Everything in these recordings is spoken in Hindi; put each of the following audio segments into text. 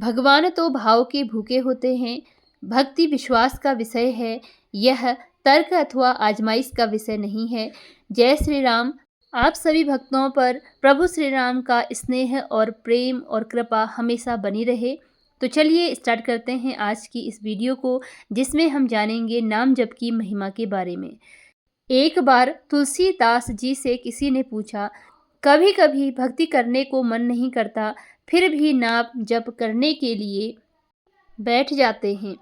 भगवान तो भाव के भूखे होते हैं। भक्ति विश्वास का विषय है, यह तर्क अथवा आजमाइश का विषय नहीं है। जय श्री राम। आप सभी भक्तों पर प्रभु श्री राम का स्नेह और प्रेम और कृपा हमेशा बनी रहे। तो चलिए स्टार्ट करते हैं आज की इस वीडियो को, जिसमें हम जानेंगे नाम जप की महिमा के बारे में। एक बार तुलसीदास जी से किसी ने पूछा, कभी कभी भक्ति करने को मन नहीं करता, फिर भी नाम जप करने के लिए बैठ जाते हैं,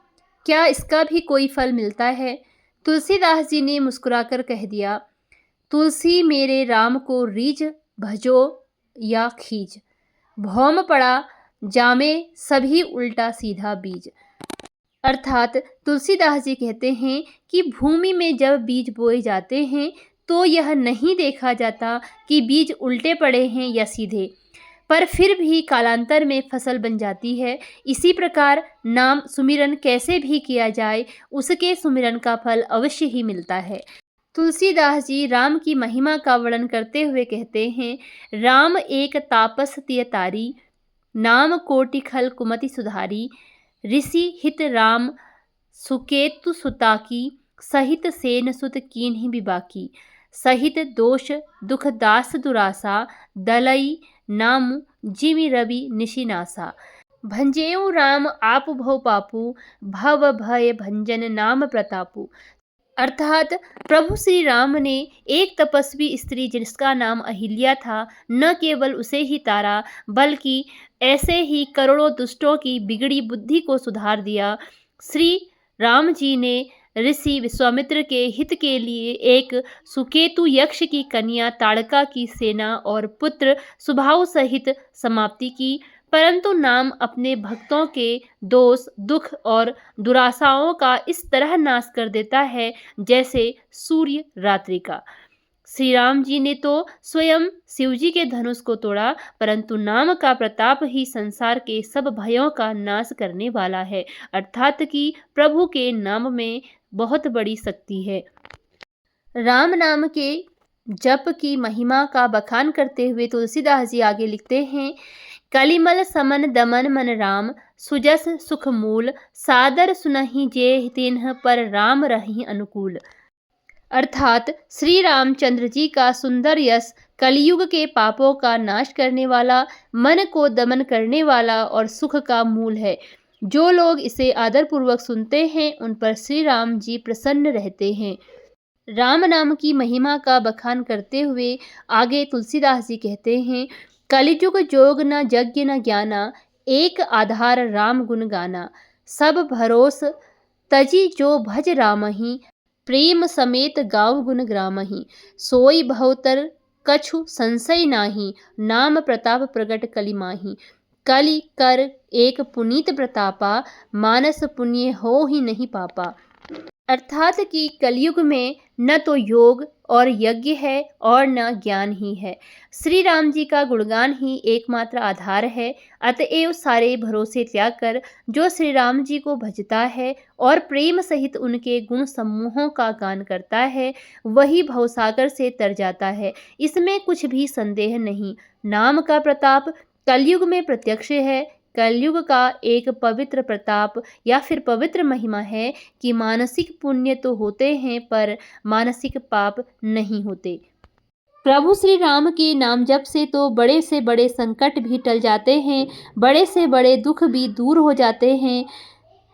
क्या इसका भी कोई फल मिलता है? तुलसीदास जी ने मुस्कुराकर कह दिया, तुलसी मेरे राम को रीझ भजो या खींच, भौम पड़ा जामे सभी उल्टा सीधा बीज। अर्थात तुलसीदास जी कहते हैं कि भूमि में जब बीज बोए जाते हैं तो यह नहीं देखा जाता कि बीज उल्टे पड़े हैं या सीधे, पर फिर भी कालांतर में फसल बन जाती है। इसी प्रकार नाम सुमिरन कैसे भी किया जाए, उसके सुमिरन का फल अवश्य ही मिलता है। तुलसीदास जी राम की महिमा का वर्णन करते हुए कहते हैं, राम एक तापस तियतारी, नाम कोटि खल कुमति सुधारी, ऋषि हित राम सुकेतु सुता की, सहित सेन सुत कीन्ही बिबाकी, सहित दोष दुख दास दुरासा, दलई नाम जिमि रवि निशिनासा, भंजेऊ राम आप भव पापू, भव भय भंजन नाम प्रतापू। अर्थात प्रभु श्री राम ने एक तपस्वी स्त्री जिसका नाम अहिल्या था, न केवल उसे ही तारा, बल्कि ऐसे ही करोड़ों दुष्टों की बिगड़ी बुद्धि को सुधार दिया। श्री राम जी ने ऋषि विश्वामित्र के हित के लिए एक सुकेतु यक्ष की कन्या ताड़का की सेना और पुत्र सुबाहु सहित समाप्ति की, परंतु नाम अपने भक्तों के दोष दुख और दुराशाओं का इस तरह नाश कर देता है जैसे सूर्य रात्रि का। श्री राम जी ने तो स्वयं शिव जी के धनुष को तोड़ा, परंतु नाम का प्रताप ही संसार के सब भयों का नाश करने वाला है। अर्थात कि प्रभु के नाम में बहुत बड़ी शक्ति है। राम नाम के जप की महिमा का बखान करते हुए तुलसीदास जी आगे लिखते हैं, कलिमल समन दमन मन राम, सुजस सुख मूल, सादर सुनहि जे तिन्ह पर राम रहि अनुकूल। अर्थात श्री रामचंद्र जी का सुंदर यश कलयुग के पापों का नाश करने वाला, मन को दमन करने वाला और सुख का मूल है। जो लोग इसे आदरपूर्वक सुनते हैं उन पर श्री राम जी प्रसन्न रहते हैं। राम नाम की महिमा का बखान करते हुए आगे तुलसीदास जी कहते हैं, कलिजुग जोग न यज्ञ न ज्ञाना, एक आधार राम गुण गाना, सब भरोस तजी जो भज रामहि, प्रेम समेत गाँव गुण ग्रामहि, सोई भवतर कछु संशय नाही, नाम प्रताप प्रगट कलि माही, कलि कर एक पुनीत प्रतापा, मानस पुण्य हो ही नहीं पापा। अर्थात कि कलयुग में न तो योग और यज्ञ है और न ज्ञान ही है, श्री राम जी का गुणगान ही एकमात्र आधार है। अतएव सारे भरोसे त्याग कर जो श्री राम जी को भजता है और प्रेम सहित उनके गुण समूहों का गान करता है, वही भवसागर से तर जाता है, इसमें कुछ भी संदेह नहीं। नाम का प्रताप कलयुग में प्रत्यक्ष है। कलयुग का एक पवित्र प्रताप या फिर पवित्र महिमा है कि मानसिक पुण्य तो होते हैं पर मानसिक पाप नहीं होते। प्रभु श्री राम के नाम जप से तो बड़े से बड़े संकट भी टल जाते हैं, बड़े से बड़े दुख भी दूर हो जाते हैं।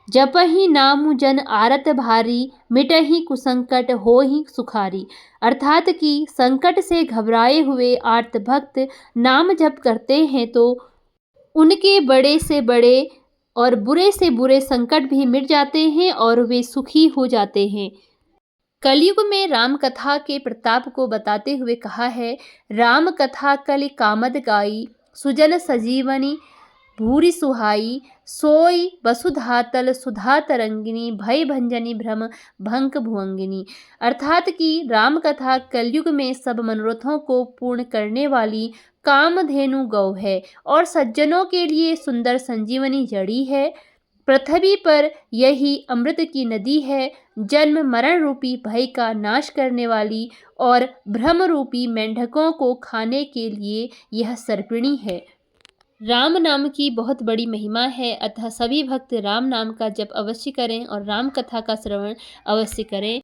जपहि नाम जन आरत भारी, मिटहि कुसंकट होहि सुखारी। अर्थात कि संकट से घबराए हुए आर्त भक्त नाम जप करते हैं तो उनके बड़े से बड़े और बुरे से बुरे संकट भी मिट जाते हैं और वे सुखी हो जाते हैं। कलयुग में राम कथा के प्रताप को बताते हुए कहा है, राम कथा कलि कामद गाई, सुजन सजीवनी भूरि सुहाई, सोई वसुधातल सुधा तरंगिनी, भय भंजनी भ्रम भंग भुवंगिनी। अर्थात कि राम कथा कलयुग में सब मनोरथों को पूर्ण करने वाली कामधेनु गौ है और सज्जनों के लिए सुंदर संजीवनी जड़ी है। पृथ्वी पर यही अमृत की नदी है, जन्म मरण रूपी भय का नाश करने वाली, और भ्रम रूपी मेंढकों को खाने के लिए यह सर्पिणी है। राम नाम की बहुत बड़ी महिमा है, अतः सभी भक्त राम नाम का जप अवश्य करें और राम कथा का श्रवण अवश्य करें।